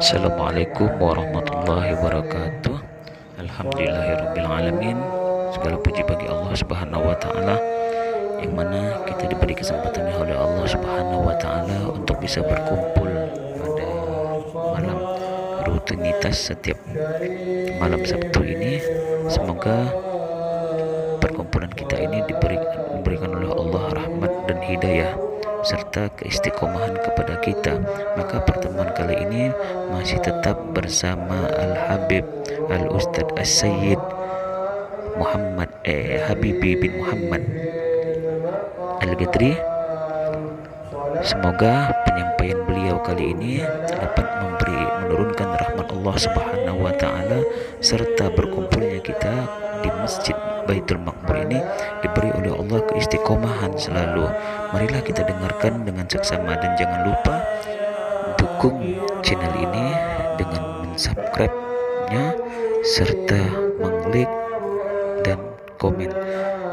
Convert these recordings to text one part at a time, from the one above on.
Assalamualaikum warahmatullahi wabarakatuh. Alhamdulillahirrabbilalamin. Segala puji bagi Allah subhanahu wa ta'ala, yang mana kita diberi kesempatannya oleh Allah subhanahu wa ta'ala untuk bisa berkumpul pada malam rutinitas setiap malam Sabtu ini. Semoga perkumpulan kita ini diberikan oleh Allah rahmat dan hidayah serta keistiqomahan kepada kita. Maka pertemuan kali ini masih tetap bersama Al-Habib Al-Ustadz As-Sayyid Muhammad Habibi bin Muhammad Al-Ghadri. Semoga penyampaian beliau kali ini dapat menurunkan rahmat Allah subhanahu wa ta'ala, serta berkumpulnya kita di Masjid Baitul Maqmur ini diberi oleh Allah keistiqomahan selalu. Marilah kita dengarkan dengan seksama, dan jangan lupa dukung channel ini dengan mensubscribe-nya serta mengklik dan komen,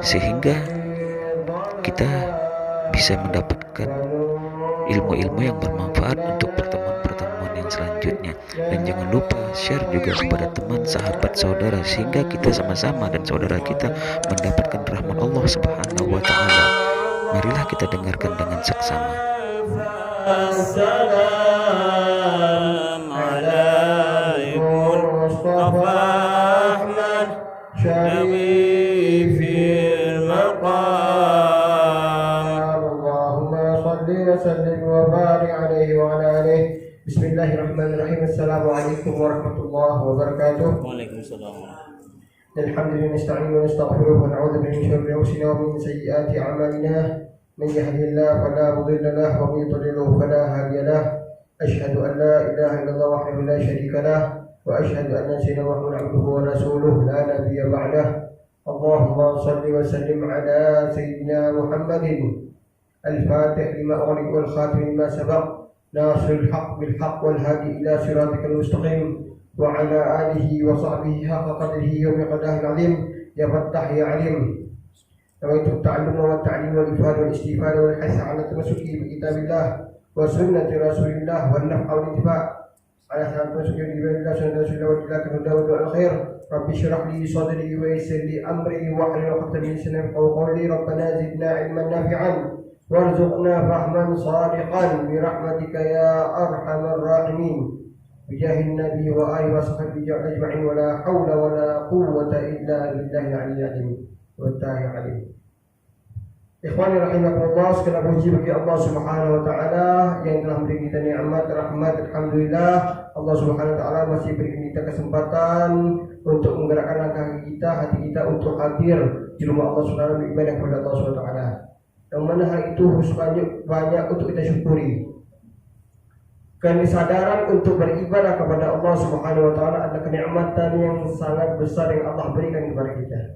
sehingga kita bisa mendapatkan ilmu-ilmu yang bermanfaat untuk pertemuan-pertemuan yang selanjutnya. Dan jangan lupa share juga kepada teman, sahabat, saudara, sehingga kita sama-sama dan saudara kita mendapatkan rahmat Allah subhanahu wa ta'ala. Marilah kita dengarkan dengan seksama. Assalamualaikum Mustafa Ahmad Syarifil Maqam. Allahumma salli wa sallim wa barik alaihi wa ala alihi. Bismillahirrahmanirrahim. Assalamualaikum warahmatullahi wabarakatuh. Waalaikumsalam. Alhamdulillah, nasta'inu wa nastaghfiruh wa na'udzu billahi min syururi anfusina wa min sayyiati a'malina. Man yahdihillahu fala mudilla lahu wa man yudlil fala hadiya lahu. Asyhadu an la ilaha illallah wahdahu la syarika lahu wa asyhadu anna sayyidina Muhammadan abduhu wa rasuluhu la nabiyya ba'dahu. Allahumma shalli wa sallim ala sayyidina Muhammadin al-fatih lima ughliqa wal khatim lima sabaq ناصر الحق بالحق والهادي إلى صراطك المستقيم وعلى آله وصحبه حق قدره ومقداره العظيم. يا فتاح يا عليم، نويت التعلم والتعليم والإفادة والاستفادة والحث على التمسك بكتاب الله وسنة رسول الله والنفع والانتفاع على التمسك بكتاب الله وسنة رسول الله والإله والهدى والدعاء الخير. رب اشرح لي صدري ويسر لي أمري واحلل عقدة من لساني يفقهوا قولي. ربنا زدنا علما نافعا وارزقنا فهما صادقا برحمتك يا أرحم الراحمين بجاه النبي وآله وصحبه أجمعين ولا حول ولا قوة إلا بالله العلي العظيم والتاه عليه. Ikhwani rahimakumullah, segala puji bagi Allah subhanahu wa ta'ala yang telah memberi kita nikmat rahmat. Alhamdulillah, Allah subhanahu wa ta'ala masih beri kita kesempatan untuk menggerakkan langkah kita, hati kita untuk hadir di rumah Allah subhanahu wa ta'ala, beribadah kepada Allah subhanahu wa ta'ala, yang mana hal itu harus banyak untuk kita syukuri. Kesadaran untuk beribadah kepada Allah subhanahu wa ta'ala adalah kenikmatan yang sangat besar yang Allah berikan kepada kita.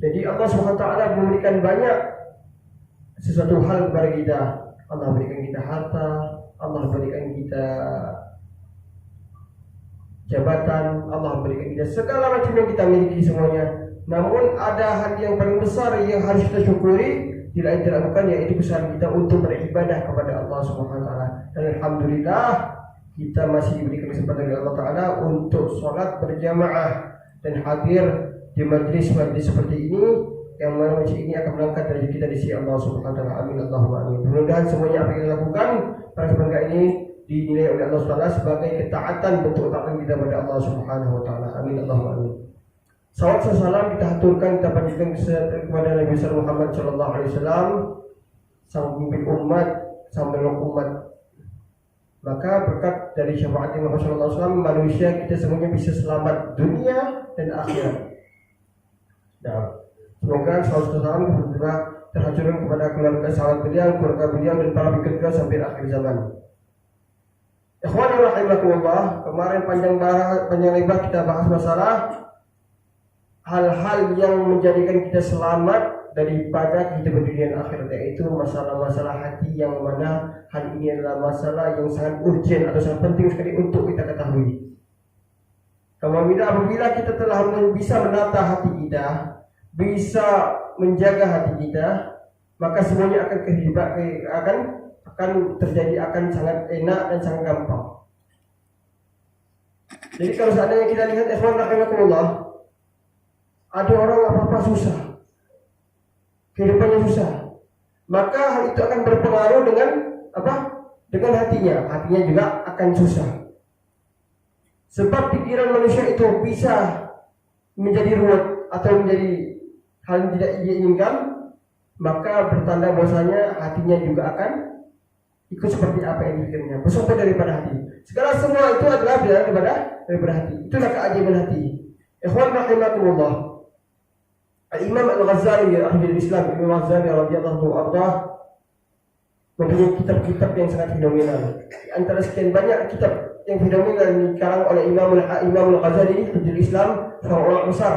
Jadi Allah subhanahu wa ta'ala memberikan banyak sesuatu hal kepada kita. Allah berikan kita harta, Allah berikan kita jabatan, Allah berikan kita segala macam yang kita miliki semuanya. Namun ada hal yang paling besar yang harus kita syukuri, tidak dilakukan, yaitu kesalahan kita untuk beribadah kepada Allah Subhanahu wa taala. Dan alhamdulillah kita masih diberikan kesempatan oleh Allah taala untuk salat berjamaah dan hadir di majlis-majlis seperti ini, yang mana majlis ini akan mengangkat derajat kita di sisi Allah Subhanahu wa taala. Amin Allahumma amin. Mudah-mudahan semuanya apa yang kita lakukan pada kesempatan ini dinilai oleh Allah Subhanahu wa taala sebagai ketaatan, bentuk ketaatan kita kepada Allah Subhanahu wa taala. Amin Allahumma amin. Salawat dan salam kita haturkan, kita panjatkan kepada Nabi Muhammad sallallahu alaihi wasallam, sang pemimpin umat, sang penolong umat. Maka berkat dari syafaat Nabi Muhammad sallallahu alaihi wasallam, manusia kita semuanya bisa selamat dunia dan akhirat. Nah, semoga salawat dan salam terhancurkan kepada keluarga sahabat beliau, keluarga beliau, dan para pengikut beliau sampai akhir zaman. Ikhwani rahimakumullah, kemarin panjang lebar kita bahas masalah hal-hal yang menjadikan kita selamat daripada kehidupan dunia dan akhirat, yaitu masalah-masalah hati, yang mana hal ini adalah masalah yang sangat urgent atau sangat penting sekali untuk kita ketahui. Apabila kita telah bisa menata hati kita, bisa menjaga hati kita, maka semuanya akan akan terjadi, akan sangat enak dan sangat gampang. Jadi kalau seandainya kita lihat ikhwan rahimakumullah, ada orang apa-apa susah, kehidupannya susah, maka hal itu akan berpengaruh dengan apa? Dengan hatinya. Hatinya juga akan susah. Sebab pikiran manusia itu bisa menjadi ruwet atau menjadi hal yang tidak ia inginkan, maka bertanda bahwasanya hatinya juga akan ikut seperti apa yang dipikirnya, bersumber daripada hati. Segala semua itu adalah daripada hati. Itulah keajaiban hati. Ikhwan rahimakumullah. Al-Imam Al-Ghazali Ahlul Islam, Imam Ghazali radhiyallahu anhu mempunyai kitab-kitab yang sangat fenomenal. Di antara sekian banyak kitab yang fenomenal dikarang oleh Imam Al-Ghazali Ahlul Islam, seorang ulama besar.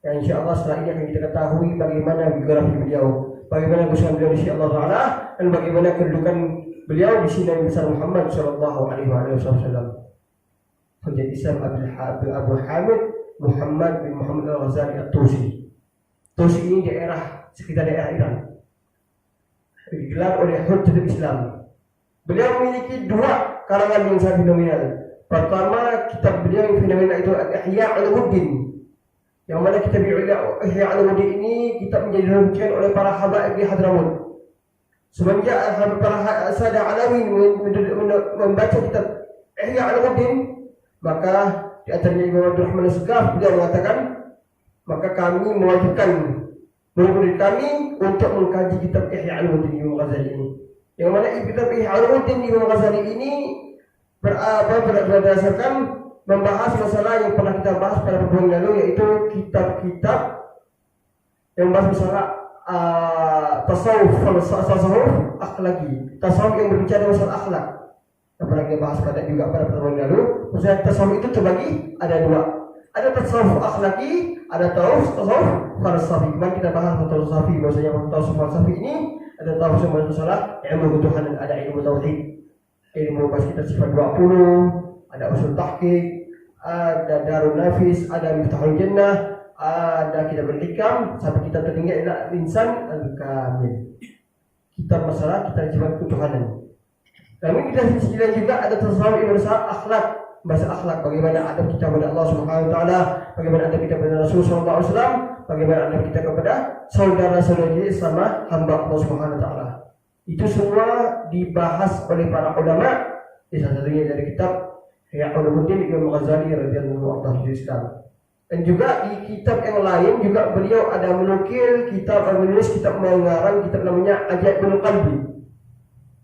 Yang insyaallah setelah ini akan kita ketahui bagaimana biografi beliau, bagaimana kesukaan beliau di sisi Allah Taala, dan bagaimana kedudukan beliau di sisi Nabi besar Muhammad sallallahu alaihi wasallam. Penjadi Islam Abu Hamid Muhammad bin Muhammad Al-Ghazali At-Tusi. Tusi ini sekitar daerah Iran. Digelar oleh Hujjatul Islam. Beliau memiliki dua karangan yang sangat fenomenal. Pertama, kitab beliau yang fenomenal itu Ihya Ulumuddin. Yang mana kitab Ihya Ulumuddin ini kitab menjadi rujukan oleh para habaib di Hadramut. Semenjak para Sadah Alawi membaca kitab Ihya Ulumuddin, maka di antaranya Imam Abdul Rahman As-Sagaf beliau mengatakan, maka kami mewajibkan murid kami untuk mengkaji kitab Ihya Ulumuddin Imam Ghazali ini. Yang mana kitab Ihya Ulumuddin Imam Ghazali ini berdasarkan membahas masalah yang pernah kita bahas pada pertemuan lalu, yaitu kitab-kitab yang membahas masalah tasawuf akhlaki, tasawuf yang berbicara masalah akhlak. Yang pernah kita bahas juga pada pertemuan lalu. Maksudnya tasawuf itu terbagi ada dua. Ada tasawuf akhlaki, ada tasawuf falsafi. Kemarin kita bahas tentang falsafi, bahwasanya tasawuf falsafi ini ada tasawuf yang masalah ilmu ketuhanan, ada ilmu tauhid, ilmu kita sifat 20, ada usul tahqiq, ada darun nafis, ada miftahul jannah, ada kitab al-hikam, sampai kita tertinggal adalah insan al-kamil. Kitab masalah kita sifat ketuhanan. Namun kita sisi lain juga ada tasawuf yang masalah akhlak, bahasa akhlak, bagaimana adab kita kepada Allah Subhanahu wa taala, bagaimana adab kita kepada Rasul sallallahu alaihi wasallam, bagaimana adab kita kepada saudara-saudara kita sama hamba Allah Subhanahu wa taala. Itu semua dibahas oleh para ulama, di salah satunya dari kitab Ihya Ulumuddin Imam Ghazali radhiyallahu anhu Islam. Dan juga di kitab yang lain juga beliau ada menukil kitab, menulis kitab mengarang kitab namanya Ajaibul Qalbi,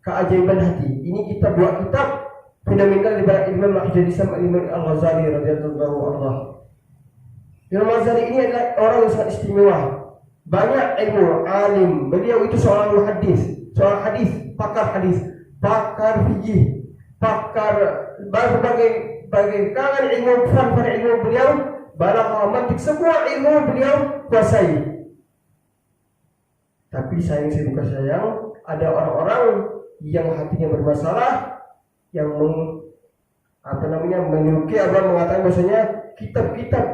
keajaiban hati. Ini kita buat kitab fenomenal daripada Imam Imam Al-Ghazali radhiyallahu anhu. Imam Ghazali ini adalah orang yang sangat istimewa, banyak ilmu, alim. Beliau itu seorang muhaddis, seorang hadis, pakar hadis, pakar fikih, pakar berbagai kalangan ilmu, fan ilmu beliau, balagha, mantik, semua ilmu beliau kuasai. Tapi sayang ada orang-orang yang hatinya bermasalah, yang menyukai mengatakan bahwasanya kitab-kitab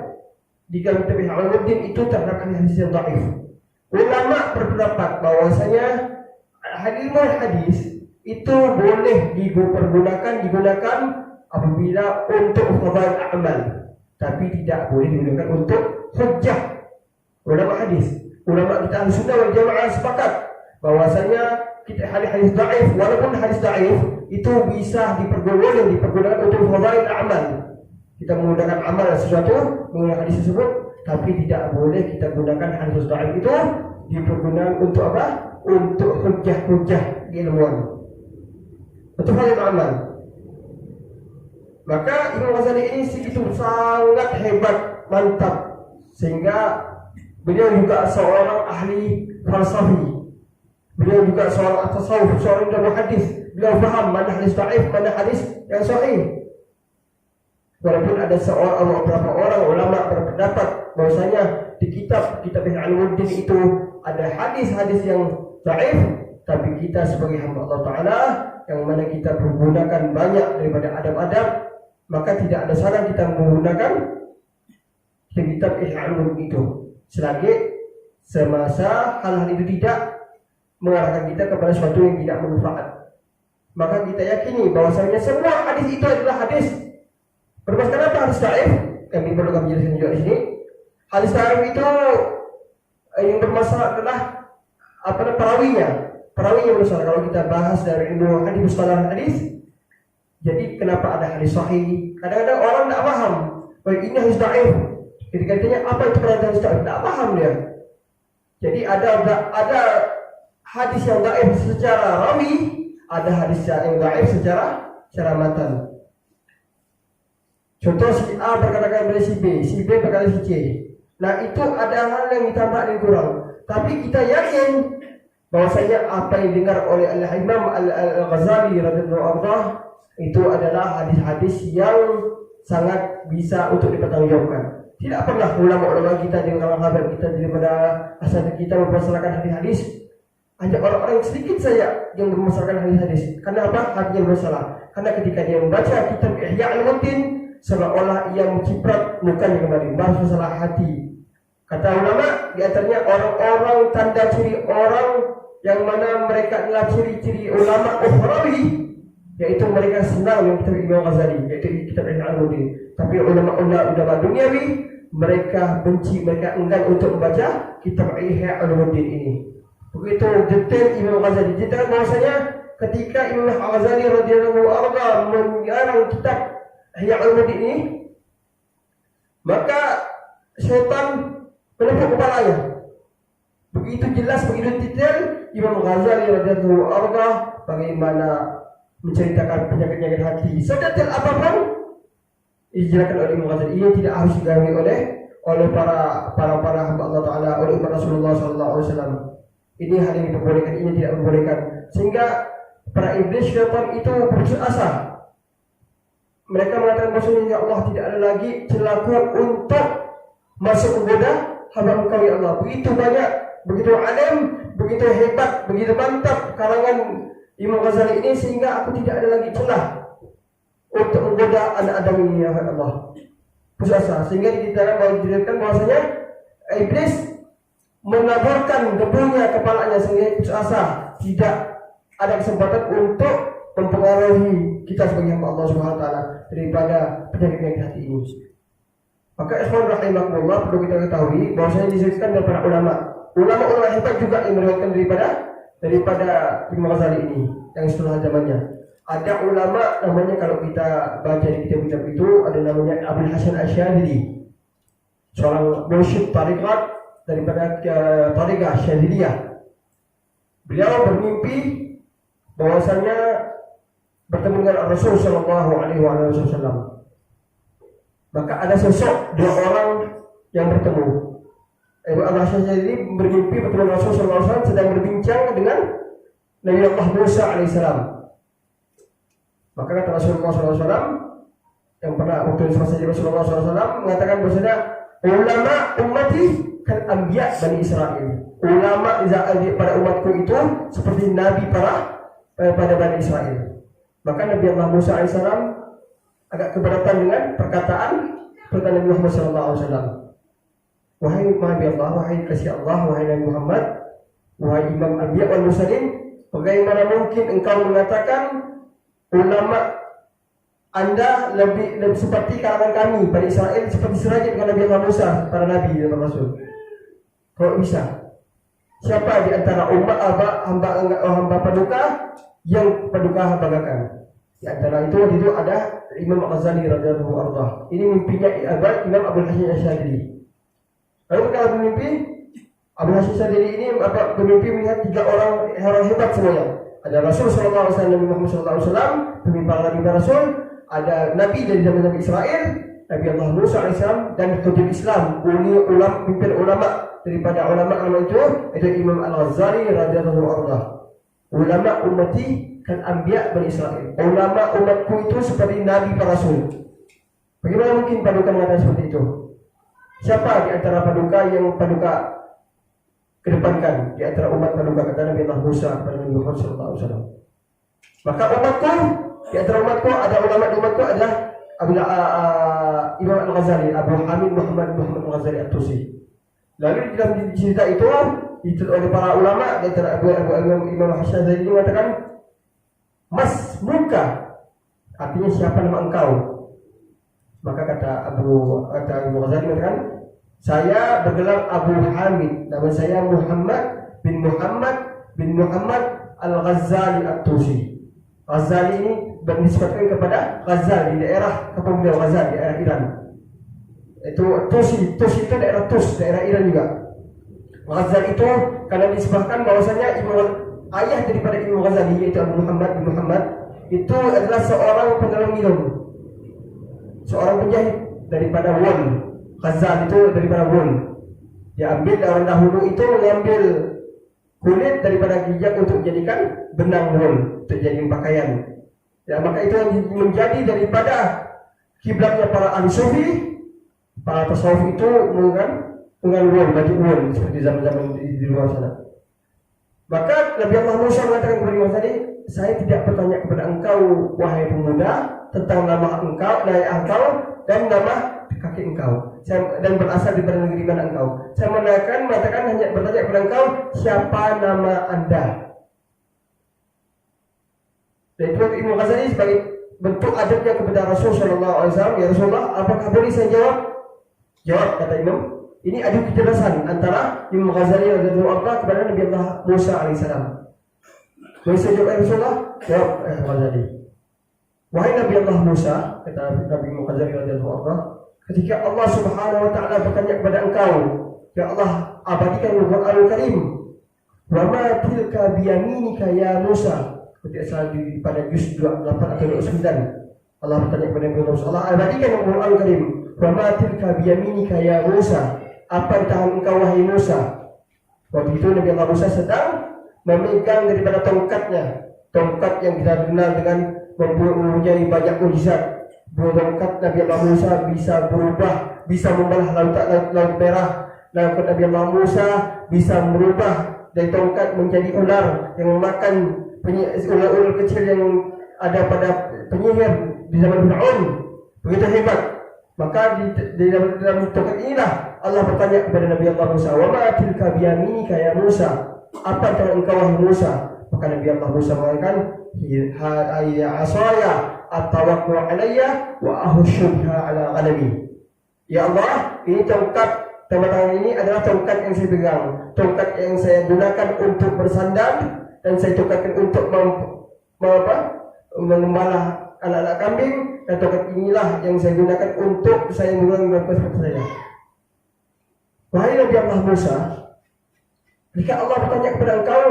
di dalam kitab Ihya Ulumuddin itu terdapat hadis yang dhaif. Ulama berpendapat bahwasanya hadis itu boleh digunakan apabila untuk fadail amal, tapi tidak boleh digunakan untuk hujjah. Ulama kita Ahlussunnah wal Jamaah sepakat bahwasanya hadis dhaif, walaupun hadis dhaif itu bisa dipergunakan untuk fadail amal. Kita menggunakan amal sesuatu menggunakan hadis tersebut, tapi tidak boleh kita gunakan hadis dhaif itu dipergunakan untuk apa? Untuk hujjah ilmuwan, untuk fadail amal. Maka Imam Ghazali ini segitu sangat hebat, mantap, sehingga beliau juga seorang ahli falsafi. Beliau juga seorang tasawuf, seorang hadis. Beliau paham mana hadis dhaif, mana hadis yang sahih. Walaupun ada beberapa orang ulama berpendapat bahwasanya di kitab Ihya Ulumuddin itu ada hadis-hadis yang dhaif, tapi kita sebagai hamba Allah Taala yang mana kita menggunakan banyak daripada adab-adab, maka tidak ada salah kita menggunakan kitab Ihya Ulumuddin itu selagi semasa hal-hal itu tidak mengarahkan kita kepada sesuatu yang tidak bermanfaat. maka kita yakini bahwasanya semua hadis itu adalah hadis. Bermasalah apa hadis dhaif? Kami perlu kami jelaskan juga di sini. Hadis dhaif itu yang bermasalah adalah perawinya bermasalah. Kalau kita bahas dari ilmu hadis mustalah hadis, jadi kenapa ada hadis sahih? Kadang-kadang orang tidak paham. Baik ini hadis dhaif. Ketika ditanya apa itu hadis dhaif, tidak paham dia. Jadi ada hadis yang dhaif secara rawi, ada hadis yang dhaif secara matan. Contoh si A berkata kepada si B berkata si C. Nah itu ada hal yang ditambah dan kurang. Tapi kita yakin bahwasanya apa yang dengar oleh Al-Imam Al-Ghazali radhiyallahu anhu itu adalah hadis-hadis yang sangat bisa untuk dipertanggungjawabkan. Tidak pernah ulama-ulama kita dengan kawan-kawan kita daripada asal kita mempermasalahkan hadis-hadis. Hanya orang-orang sedikit saja yang bermasalahkan hadis-hadis. Karena apa? Hadisnya bermasalah. Karena ketika dia membaca kitab Ihya Ulumuddin, seolah-olah ia menciprat mukanya kembali, bahas masalah hati. Kata ulama, di antaranya orang-orang tanda ciri orang yang mana mereka adalah ciri-ciri ulama ukhrawi, yaitu mereka senang dengan kitab Imam Ghazali, yaitu kitab Ihya Ulumuddin. Tapi ulama duniawi, mereka benci, mereka enggan untuk membaca kitab Ihya Ulumuddin ini. Begitu detail Imam Ghazali. Detail bahwasanya ketika Imam Ghazali radhiyallahu anhu mengarang kitab Ihya Ulumuddin ini, maka syaitan menepuk kepalanya. Begitu jelas, begitu detail Imam Ghazali radhiyallahu anhu bagaimana menceritakan penyakit-penyakit hati. Sedetail apapun dijelaskan oleh Imam Ghazali. Ini tidak harus digawi oleh para hamba Allah Taala, oleh umat Rasulullah sallallahu alaihi wasallam. Ini hal yang diperbolehkan, ini tidak diperbolehkan. Sehingga para iblis syaitan itu putus asa. Mereka mengatakan bahwasanya ya Allah, tidak ada lagi celaku untuk masuk menggoda hamba Engkau ya Allah. Begitu banyak, begitu alim, begitu hebat, begitu mantap karangan Imam Ghazali ini, sehingga aku tidak ada lagi celah untuk menggoda anak Adam ini ya Allah. Putus asa. Sehingga dikatakan bahwasanya iblis menaburkan debunya kepalanya sehingga putus asa, tidak ada kesempatan untuk mempengaruhi kita sebagai hamba Allah Subhanahu wa taala daripada penyakit hati ini. Maka ikhwan rahimakumullah, perlu kita ketahui bahwasanya disebutkan dari para ulama hebat juga yang meriwayatkan daripada Imam Ghazali ini yang setelah zamannya. Ada ulama namanya, kalau kita baca di kitab-kitab itu, ada namanya Abul Hasan Asyadili, seorang mursyid tariqat daripada tariqah Syadziliyah. Beliau bermimpi bahwasanya bertemu dengan Rasul sallallahu alaihi wasallam. Maka ada sosok dua orang yang bertemu. Abu Hasan Syadzili bermimpi bertemu Rasul sallallahu alaihi wasallam sedang berbincang dengan Nabi Allah Musa alaihissalam. Maka kata Rasulullah sallallahu alaihi wasallam yang pernah waktu semasa Rasulullah sallallahu alaihi wasallam mengatakan bahwasanya ulama ummati kan anbiya Bani Israel. Ulama pada umatku itu seperti nabi pada Bani Israel. Maka Nabi Allah Musa alaihissalam agak keberatan dengan perkataan Nabi Muhammad sallallahu alaihi wasallam. Wahai Nabi Allah, wahai kasih Allah, wahai Nabi Muhammad, wahai Imam Anbiya wal Mursalin, bagaimana mungkin engkau mengatakan ulama Anda lebih seperti kalangan kami Bani Israel, seperti seraja dengan Nabi Allah Musa, para nabi dan rasul? Kalau bisa, siapa di antara umat hamba paduka yang paduka banggakan? Di antara itu ada Imam Ghazali radhiyallahu anhu. Ini mimpinya Imam Abul Hasan Asyadili. Lalu kalau bermimpi, Abul Hasan Asyadili ini bermimpi melihat tiga orang hebat semuanya. Ada Rasul sallallahu alaihi wasallam, Nabi Muhammad sallallahu alaihi wasallam, para nabi dan rasul, ada nabi dari zaman Nabi Israel, Nabi Allah Musa alaihissalam, dan hujjah Islam, pimpin ulama daripada ulama itu Imam Al-Ghazali radhiyallahu anhu. Ulama ummati kan anbiya Bani Israel. Ulama umatku itu seperti nabi para rasul. Bagaimana mungkin paduka mengatakan seperti itu? Siapa di antara paduka yang paduka kedepankan di antara umat paduka? Kata Nabi Allah Musa kepada Nabi Muhammad sallallahu alaihi wasallam. Maka umatku, di antara umatku ada ulama di umatku adalah Imam Al-Ghazali, Abu Hamid Muhammad Al-Ghazali At-Tusi. Lalu di dalam cerita itu oleh para ulama di antara Imam Hasan Zaidi mengatakan Mas muka, artinya siapa nama engkau? Maka kata Abu Ghazali mengatakan, saya bergelar Abu Hamid, nama saya Muhammad bin Muhammad Al-Ghazali At-Tusi. Ghazali ini disebutkan kepada Ghazal di daerah Kepulauan Ghazal di daerah Iran. Itu Tusi itu daerah daerah Iran juga. Ghazal itu karena disebutkan bahwasanya ayah daripada Imam Ghazali yaitu Abu Muhammad bin Muhammad itu adalah seorang penolong minum, seorang penjahit daripada wol. Ghazal itu daripada wol. Dia ambil orang dahulu itu mengambil kulit daripada gijak untuk dijadikan benang wol untuk jadi pakaian. Ya, maka itu yang menjadi daripada kiblatnya para ahli sufi, para tasawuf itu dengan wol, baju wol seperti zaman-zaman di luar sana. Maka Nabi Allah Musa mengatakan kepada Imam tadi, saya tidak bertanya kepada engkau wahai pemuda tentang nama engkau dan nama kakek engkau dan berasal daripada negeri mana engkau. Saya mengatakan hanya bertanya kepada engkau siapa nama anda. Dan itu Imam Ghazali sebagai bentuk adabnya kepada Rasulullah SAW. Ya Rasulullah, apakah boleh saya jawab? Jawab, kata Imam. Ini adu kejelasan antara Imam Ghazali radhiyallahu anhu kepada Nabi Allah Musa alaihissalam. Boleh saya jawab Rasulullah? Jawab Ghazali. Wahai Nabi Allah Musa, kata Nabi Imam Ghazali radhiyallahu anhu, ketika Allah Subhanahu wa taala bertanya kepada engkau, ya Allah, abadikan Al-Qur'anul Karim. Wa ma tilka biyaminika ya Musa. Ketika pada juz 28 atau 29 Allah bertanya kepada Nabi Musa, Allah abadikan Al-Qur'anul Karim. Wa ma tilka biyaminika ya Musa. Apa di tangan engkau wahai Musa? Waktu itu Nabi Allah Musa sedang memegang daripada tongkatnya, tongkat yang kita kenal dengan mempunyai banyak mukjizat. Tongkat Nabi Allah Musa bisa berubah, bisa membelah laut merah. Tongkat Nabi Allah Musa bisa merubah dari tongkat menjadi ular yang memakan ular kecil yang ada pada penyihir di zaman Fir'aun. Begitu hebat. Maka di dalam tongkat inilah Allah bertanya kepada Nabi Allah Musa, wa ma tilka biyaminika ya Musa. Apa dengan engkau wahai Musa? Maka Nabi Allah Musa mengatakan, hiya asaya atawakkau alayya wa ahushudha ala ghanami. Ya Allah, ini tongkat tangan ini adalah tongkat yang saya pegang, tongkat yang saya gunakan untuk bersandar dan saya tongkatkan untuk mengembala anak-anak kambing, dan tongkat inilah yang saya gunakan untuk saya mengulangi saya. Wahai Nabi Allah Musa, jika Allah bertanya kepada engkau,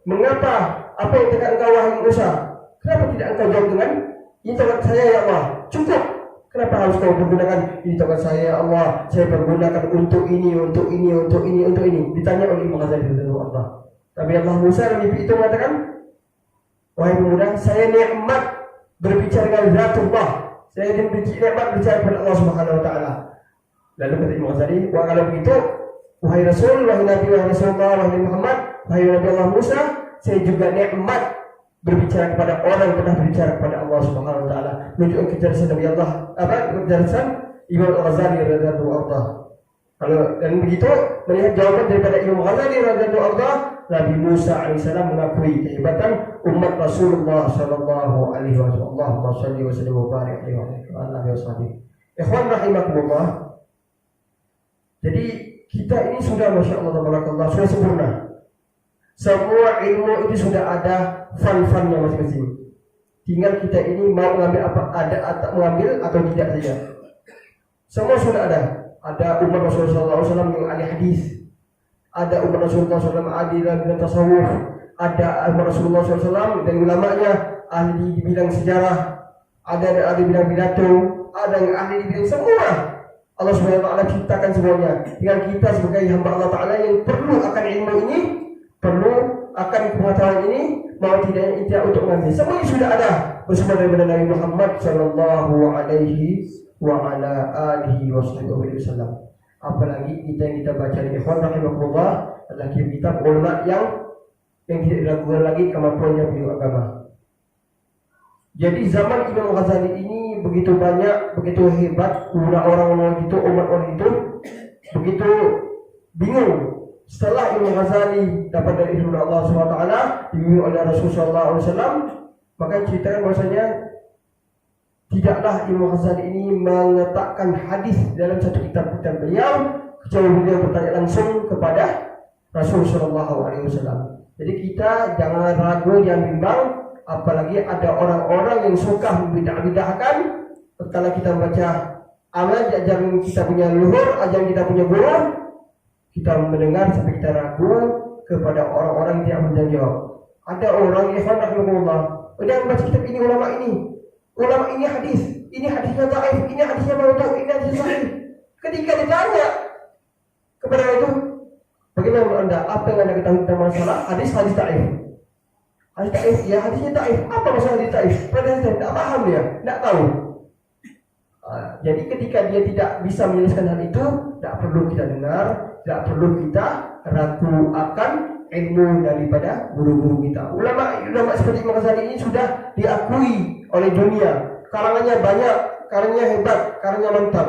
mengapa? Apa yang kata engkau wahai Musa? Kenapa tidak engkau jawab dengan ini tongkat saya ya Allah? Cukup. Kenapa harus kau pergunakan ini tongkat saya ya Allah? Saya pergunakan untuk ini. Ditanya oleh Imam Ghazali radhiyallahu anhu. Nabi Allah Musa lebih itu mengatakan, wahai pemuda, saya nikmat berbicara dengan Zatullah. Saya nikmat berbicara kepada Allah Subhanahu wa taala. Lalu kata Imam Ghazali, wah kalau begitu, wahai Rasul, wahai Nabi, wahai Rasulullah, wahai Muhammad, wahai Nabi Allah Musa, saya juga nikmat berbicara kepada orang yang pernah berbicara kepada Allah Subhanahu wa taala. Menunjukkan kecerdasan Nabi Allah, kecerdasan Imam Ghazali radhiyallahu anhu. Kalau dan begitu melihat jawaban daripada Imam Ghazali radhiyallahu anhu, Nabi Musa alaihissalam mengakui kehebatan umat Rasulullah sallallahu alaihi wasallam. Allahumma shalli wa sallim wa barik alaihi wa alihi wasallam. Ikhwan rahimakumullah. Jadi kita ini sudah Masya Allah tabarakallah, sudah sempurna. Semua ilmu itu sudah ada fan-fannya masing-masing. Tinggal kita ini mau mengambil apa, ada atau mengambil atau tidak saja. Semua sudah ada. Ada umat Rasulullah SAW yang ahli hadis, ada umat Rasulullah SAW ahli dalam tasawuf, ada umat Rasulullah SAW dan ulamanya ahli di bidang sejarah, ada ahli di bidang pidato, ada yang ahli di bidang semua. Allah Subhanahu wa taala ciptakan semuanya. Tinggal kita sebagai hamba Allah Taala yang perlu akan ilmu ini, perlu akan pengetahuan ini, mau tidak untuk mengambil. Semuanya sudah ada bersama daripada Nabi Muhammad sallallahu alaihi wa ala alihi wasallam. Apalagi kita yang kita baca di ikhwan rahimahullah adalah kitab ulama yang tidak diragukan lagi kemampuannya beliau agama. Jadi zaman Imam Ghazali ini begitu banyak, begitu hebat, orang-orang itu, umat orang itu begitu bingung. Setelah Imam Ghazali dapat dari ilmu Allah SWT, dibimbing oleh Rasulullah SAW, Maka ceritakan bahwasanya tidaklah Imam Ghazali ini meletakkan hadis dalam satu kitab beliau kecuali beliau bertanya langsung kepada Rasul Shallallahu Alaihi Wasallam. Jadi kita jangan ragu, jangan bimbang, apalagi ada orang-orang yang suka membidah-bidahkan. Kalau kita baca amal ajaran kita punya leluhur, ajaran kita punya guru, kita mendengar sampai kita ragu kepada orang-orang yang tidak bertanggung jawab. Ada orang yang rahimahullah, udah membaca kitab ini, ulama ini hadisnya dhaif, ini hadisnya maudhu', ini hadisnya sahih. Ketika ditanya kepada itu, bagaimana menurut Anda? Apa yang Anda ketahui tentang masalah hadis dhaif? Hadis dhaif, ya hadisnya dhaif. Apa masalah hadis dhaif? Padahal saya tidak paham dia, tidak tahu. Jadi ketika dia tidak bisa menjelaskan hal itu, tidak perlu kita dengar, tidak perlu kita ragu akan ilmu daripada guru-guru kita. Ulama seperti Imam Ghazali ini sudah diakui oleh dunia, karangannya banyak, karangannya hebat, karangannya mantap.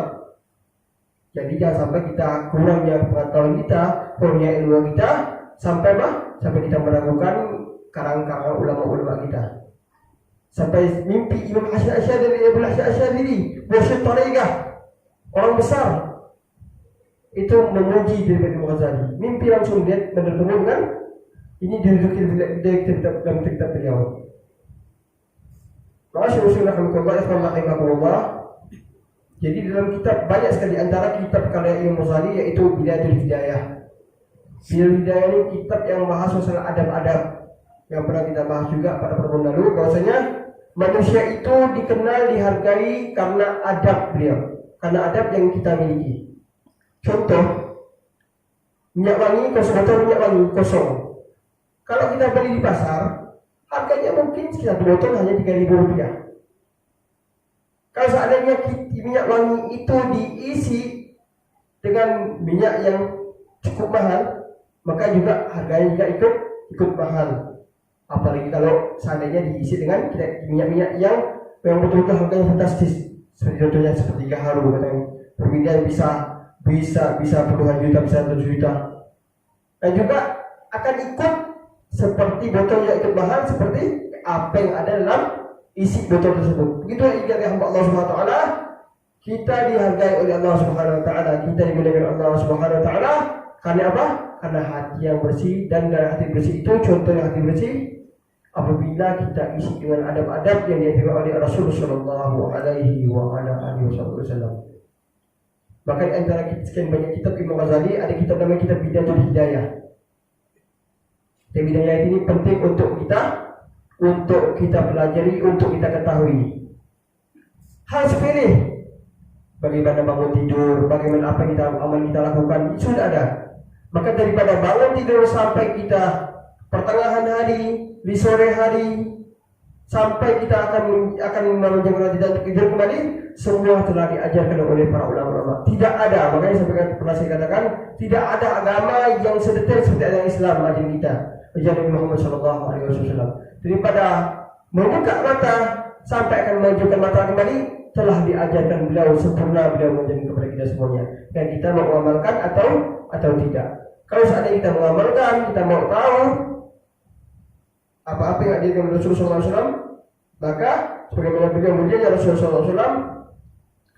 Jadi jangan sampai kita kurangnya pengetahuan kita, kurangnya ilmu kita, sampai kita meragukan karang-karang ulama-ulama kita. Sampai mimpi Imam Hasan Asy'ari, Abu Hasan Asy'ari, Mursyid Tariqah, orang besar itu memuji daripada Imam Ghazali. Mimpi langsung dia bertemu dengan ini dirujuk dalam kitab beliau. Jadi dalam kitab banyak sekali, antara kitab karya Imam Ghazali yaitu Bidayatul Hidayah. Bidayatul Hidayah ini kitab yang bahas masalah adab-adab yang pernah kita bahas juga pada pertemuan lalu, bahwasanya manusia itu dikenal, dihargai karena adab beliau, karena adab yang kita miliki. Contoh, minyak wangi kosong. Kalau kita beli di pasar, harganya mungkin sekitar botol hanya Rp3.000. Kalau seandainya minyak wangi itu diisi dengan minyak yang cukup mahal, maka juga harganya juga ikut mahal. Apalagi kalau seandainya diisi dengan minyak-minyak yang betul-betul harganya fantastis, contohnya seperti gaharu, katanya perbedaan bisa puluhan juta, bisa 100 juta. Dan juga akan ikut seperti botol yang ikut mahal, seperti apa yang ada dalam isi botol tersebut. Begitu juga hamba Allah Subhanahu wa taala, kita dihargai oleh Allah Subhanahu wa taala, kita dimuliakan Allah Subhanahu wa taala karena apa? Karena hati yang bersih. Dan dari hati bersih itu, contohnya hati bersih apabila kita isi dengan adab-adab yang diajarkan oleh Rasulullah Shallallahu Alaihi Wasallam. Maka di antara sekian banyak kitab Imam Ghazali, ada kitab namanya kitab Bidayatul Hidayah. Kitab Hidayah ini penting untuk kita pelajari, untuk kita ketahui. Hal sepele, bagaimana bangun tidur, bagaimana apa amal kita lakukan, itu sudah ada. Maka daripada bangun tidur sampai kita pertengahan hari, di sore hari, sampai kita akan menjaga tidak tidur kembali, semua telah diajarkan oleh para ulama-ulama. Tidak ada, makanya pernah saya katakan, tidak ada agama yang sedetail seperti agama Islam ajaran kita, ajaran Muhammad Shallallahu Alaihi Wasallam. Daripada membuka mata sampai akan menunjukkan mata kembali, telah diajarkan beliau sempurna, beliau mengajarkan kepada kita semuanya. Dan kita mau mengamalkan atau tidak. Kalau seandainya kita mengamalkan, kita mau tahu apa-apa yang diajarkan Rasulullah SAW, maka sebagaimana beliau mulia Rasulullah SAW,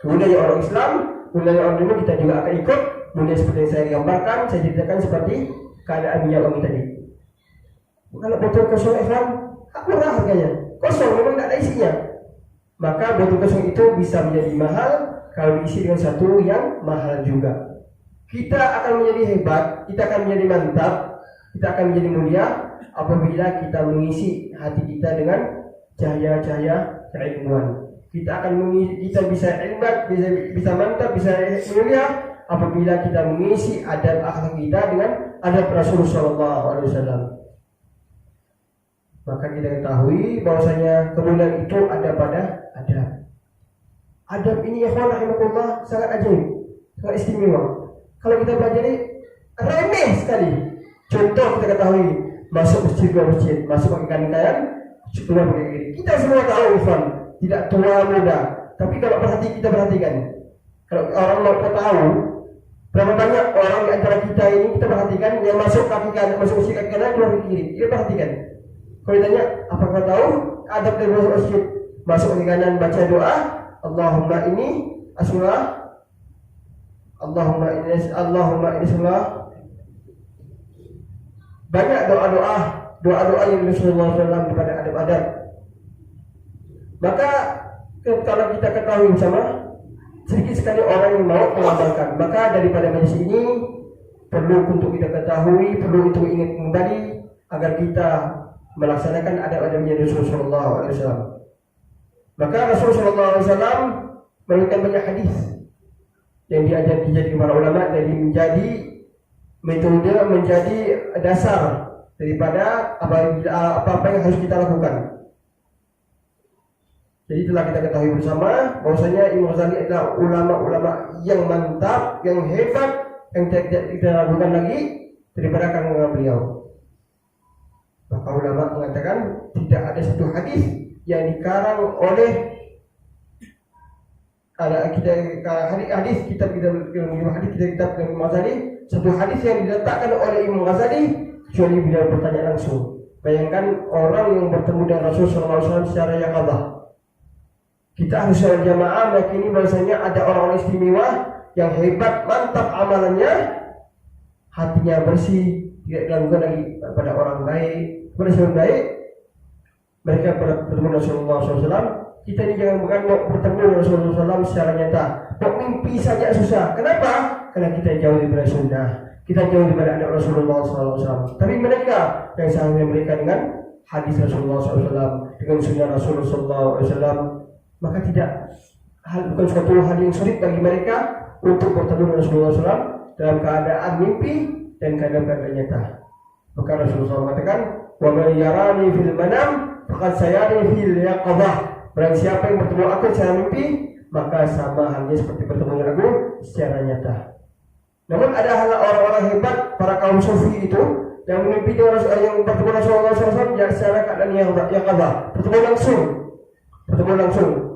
budaya orang Islam, budaya orang dulu, kita juga akan ikut budaya seperti yang saya gambarkan, saya ceritakan seperti keadaan minyak wangi tadi. Kalau botol kosong Islam, murah harganya, kosong, memang tidak ada isinya. Maka botol kosong itu bisa menjadi mahal kalau diisi dengan satu yang mahal juga. Kita akan menjadi hebat, kita akan menjadi mantap, kita akan menjadi mulia apabila kita mengisi hati kita dengan cahaya-cahaya keilmuan. Kita bisa hebat, bisa mantap, bisa mulia apabila kita mengisi adab akhlak kita dengan adab Rasulullah Shallallahu Alaihi Wasallam. Maka kita ketahui bahwasanya kemuliaan itu ada pada adab. Adab ini ikhwan rahimakumullah sangat ajaib, sangat istimewa. Kalau kita pelajari remeh sekali. Contoh kita ketahui, masuk masjid, masuk pakai kain, keluar pakai kiri. Kita semua tahu ikhwan, tidak tua muda. Tapi kalau kita perhatikan, kalau orang mau tahu berapa banyak orang di antara kita ini, kita perhatikan yang masuk kaki kanan, masuk masjid kaki kanan, keluar kaki kiri. Kita perhatikan. Kalau ditanya, apakah tahu? adab dari masjid. Masuk ke kanan baca doa, Allahumma ini as-salah, Allahumma ini salah. Banyak doa-doa yang Rasulullah SAW kepada adab-adab. Maka kalau kita ketahui bersama, sedikit sekali orang yang mau mengamalkan. Maka daripada majlis ini perlu untuk kita ketahui, perlu untuk ingat kembali agar kita melaksanakan adab-adabnya Rasulullah SAW. Maka Rasulullah SAW memberikan banyak hadis yang diajarkan para ulama, jadi menjadi metode, menjadi dasar daripada apa-apa yang harus kita lakukan. Jadi telah kita ketahui bersama bahwasanya Imam Ghazali adalah ulama-ulama yang mantap, yang hebat, yang tidak kita lakukan lagi daripada karangan beliau. Maka ulama mengatakan tidak ada satu hadis yang dikarang oleh hadis kitab Imam Ghazali, satu hadis yang diletakkan oleh Imam Ghazali kecuali beliau bertanya langsung. Bayangkan orang yang bertemu dengan Rasulullah SAW secara yaqadzah. Kita harus jamaah meyakini bahwasanya ada orang-orang istimewa yang hebat, mantap amalannya, hatinya bersih, tidak dilakukan lagi pada orang baik, pada seorang baik. Mereka bertemu Rasulullah SAW. Kita ini jangan bukan mau bertemu Rasulullah SAW secara nyata, mau mimpi saja susah. Kenapa? Karena kita jauh daripada sunnah, kita jauh daripada anak Rasulullah SAW. Tapi mereka yang sangat mereka dengan hadis Rasulullah SAW, dengan sunnah Rasulullah SAW, maka bukan suatu hal yang sulit bagi mereka untuk bertemu dengan Rasulullah SAW dalam keadaan mimpi dan keadaan nyata. Maka Rasulullah SAW mengatakan, wa man yarani fil manam faqad sayani fil yaqadzah. Barang siapa yang bertemu aku secara mimpi, maka sama halnya seperti bertemu dengan aku secara nyata. Namun ada hal orang-orang hebat, para kaum sufi itu yang mimpi dengan yang bertemu Rasulullah SAW secara keadaan yang yaqadzah, bertemu langsung.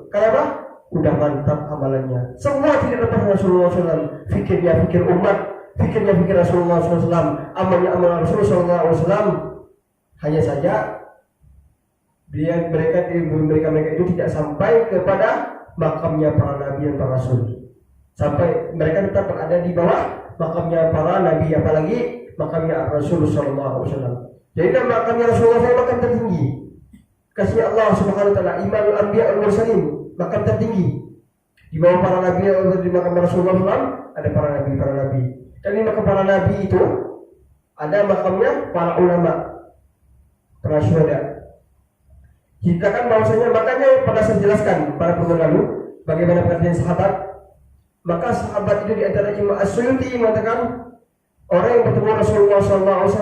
Kenapa? Udah mantap amalannya. Semua tidak lepas Rasulullah SAW. Fikirnya fikir umat, fikirnya fikir Rasulullah SAW, amalnya amal Rasulullah SAW. Hanya saja mereka itu tidak sampai kepada makamnya para nabi dan para rasul. Sampai mereka tetap berada di bawah makamnya para nabi, apalagi makamnya Rasulullah SAW. Jadi makamnya Rasulullah SAW makam tertinggi. Kasih Allah Subhanahu wa taala, imamul anbiya wal mursalin, makam tertinggi. Di bawah para nabi, di makam Rasulullah SAW ada para nabi. Dan di makam para nabi itu ada makamnya para ulama, para syuhada. Ceritakan bahwasanya, makanya pada saya jelaskan pada pertemuan lalu bagaimana pengertian sahabat. Maka sahabat itu di antara Imam As-Suyuti mengatakan orang yang bertemu Rasulullah SAW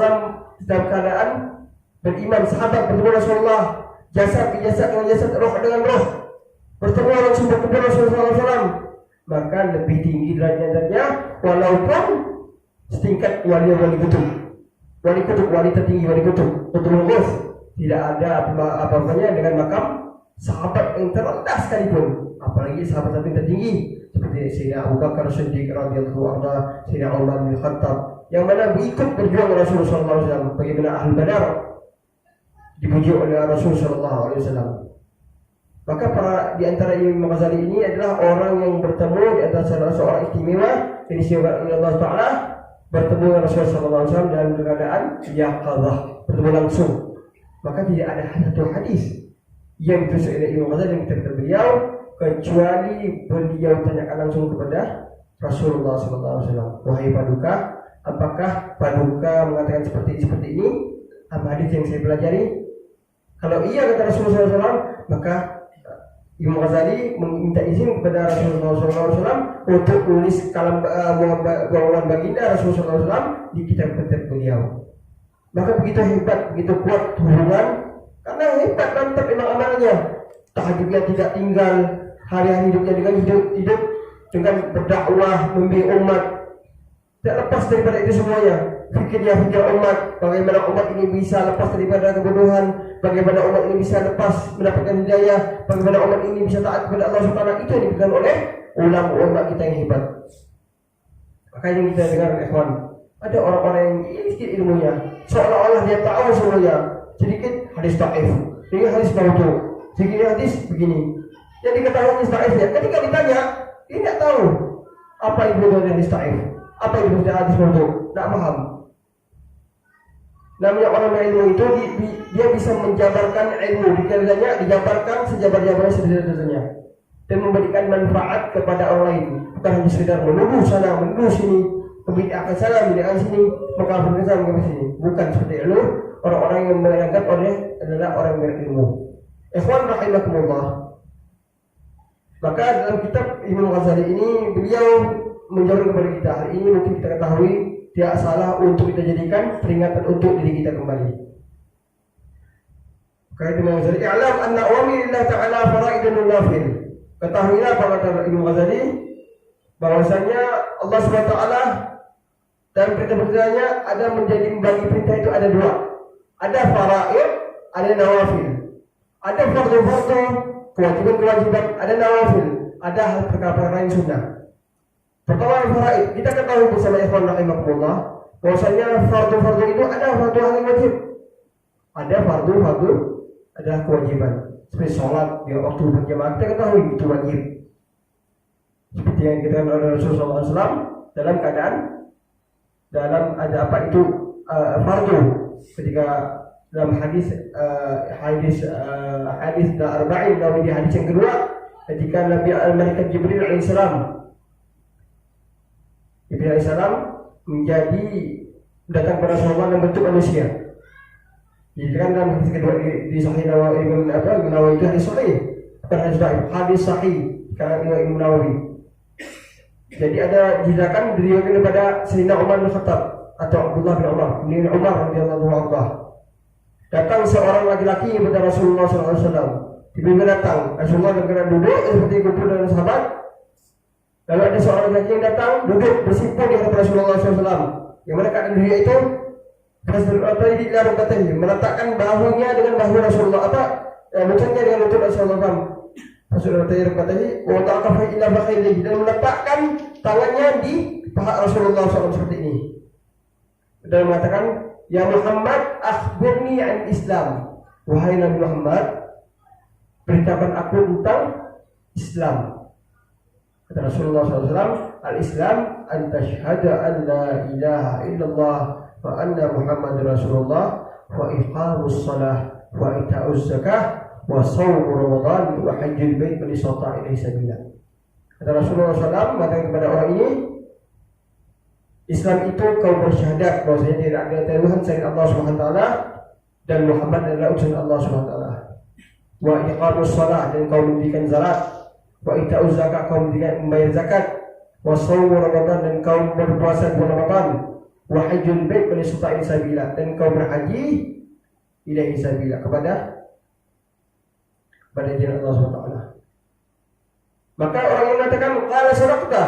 dalam keadaan beriman. Sahabat bertemu Rasulullah, jasad dengan jasad, roh dengan roh, bertemu langsung bertemu Rasulullah SAW, maka lebih tinggi derajatnya walaupun setingkat wali tertinggi, wali kutub Ghus. Tidak ada apa-apanya dengan makam sahabat yang terendah sekalipun, apalagi sahabat yang tertinggi seperti Sayyidina Abu Bakar Siddiq radhiyallahu anhu, Sayyidina Umar bin Khattab, yang mana ikut berjuang Rasulullah SAW. Bagaimana Ahli Badar dipuji oleh Rasulullah SAW. Maka di antara Imam Ghazali ini adalah orang yang bertemu di antara salah seorang istimewa yang disebut oleh Allah Taala, bertemu dengan Rasulullah SAW dalam keadaan yaqadzah, bertemu langsung. Maka tidak ada satu hadis yang ditusuk oleh Imam Ghazali yang kita beliau kecuali beliau tanyakan langsung kepada Rasulullah SAW. Wahai Paduka, apakah Paduka mengatakan seperti ini? Apa hadis yang saya pelajari? Kalau iya kata Rasulullah SAW, maka Imam Ghazali meminta izin kepada Rasulullah SAW untuk menulis kalam bawaan baginda Rasulullah SAW di kitab-kitab beliau. Maka begitu hebat, begitu kuat hubungan, karena hebat mantap memang amalnya. Tahajudnya tidak tinggal, hari-hari hidupnya dengan hidup dengan berdakwah, membina umat. Tidak lepas daripada itu semuanya. Fikirnya fikir umat, bagaimana umat ini bisa lepas daripada kebodohan, bagaimana umat ini bisa lepas mendapatkan hidayah, bagaimana umat ini bisa taat kepada Allah Subhanahu. Itu yang diberikan oleh ulama-ulama kita yang hebat. Makanya kita dengar ikhwan, ada orang-orang yang sedikit ilmunya, seolah-olah dia tahu semuanya. Sedikit hadis dhaif, ini hadis maudhu, ini hadis begini. Yang diketahui hadis dhaifnya, ketika ditanya, dia tidak tahu apa itu hadis dhaif, apa itu hadis maudhu, tidak paham. Namanya orang ilmu itu dia bisa menjabarkan ilmu, dikalinya dijabarkan sejabar-jabarnya sederhana dan memberikan manfaat kepada orang lain, bukan hanya sekedar menuduh sana, menuduh sini, membid'ahkan sana, membid'ahkan sini, mengkafirkan sana, mengkafirkan sini. Bukan seperti itu. Orang-orang yang menganggap orang adalah orang yang berilmu. Ikhwan rahimakumullah. Maka dalam kitab Imam Ghazali ini beliau menjawab kepada kita. Hari ini mungkin kita ketahui tidak salah untuk kita jadikan peringatan untuk diri kita kembali. Kata Imam Ghazali, "I'lam anna awamirillah ta'ala fara'idun nawafil." Ketahuilah kata Imam Ghazali bahwasanya Allah SWT dan perintah-perintahnya ada menjadi membagi perintah itu ada dua. Ada fara'id, ada nawafil. Ada fardu-fardu, kewajiban-kewajiban, ada nawafil, ada hal perkara-perkara yang sunnah. Pertama fara'id, kita ketahui bersama ikhwan rahimakumullah bahwasanya fardu-fardu itu ada fardu hal yang wajib. Ada fardu-fardu, ada kewajiban. Seperti sholat di waktu berjamaah, kita ketahui itu wajib. Seperti yang dikatakan oleh Rasulullah SAW dalam keadaan ada apa itu fardu. Ketika dalam hadis arba'in, dalam hadis yang kedua, ketika Nabi Malaikat Jibril alaihissalam menjadi datang kepada Rasulullah dalam bentuk manusia. Jadi kan dalam hadis kedua di Sahih Nawawi itu hadis sahih, bukan hadis sahih karena Imam Nawawi. Jadi ada diceritakan diriwayatkan kepada Sayyidina Umar bin Khattab atau Abdullah bin Umar, bin Umar radhiyallahu anhu. Datang seorang laki-laki kepada Rasulullah SAW. Tiba-tiba datang Rasulullah dengan duduk seperti kumpul dengan sahabat. Lalu ada seorang laki-laki yang datang duduk bersiput di hadapan Rasulullah SAW. Yang mana keadaan dia itu meletakkan bahunya dengan bahu Rasulullah, lututnya dengan lutut Rasulullah SAW. Rasulullah SAW dan meletakkan tangannya di paha Rasulullah SAW seperti ini dan mengatakan, "Ya Muhammad, akhbirni an Islam." Wahai Nabi Muhammad, beritakan aku tentang Islam. Kata Rasulullah SAW, "Al-Islam an tashhada an la ilaha illallah wa anna Muhammadar Rasulullah wa iqamus salah wa ita'uz zakah wa shaum Ramadan wa hajjul bait man istata'a ilaihi sabila." Kata Rasulullah SAW mengatakan kepada orang ini, Islam itu kau bersyahadat bahwasanya tidak ada Tuhan selain Allah Subhanahu wa taala dan Muhammad adalah utusan Allah Subhanahu wa taala. Wa iqamus shalah, dan kau mendirikan zakat, wa ita'uz zakat, kau membayar zakat, wa shaum Ramadan, dan kau berpuasa bulan Ramadan, wa hajjul bait man istata'a ilaihi sabila, dan kau berhaji ilaihi sabila kepada jalan Allah Subhanahu wa taala. Maka orang yang mengatakan qala sadaqta,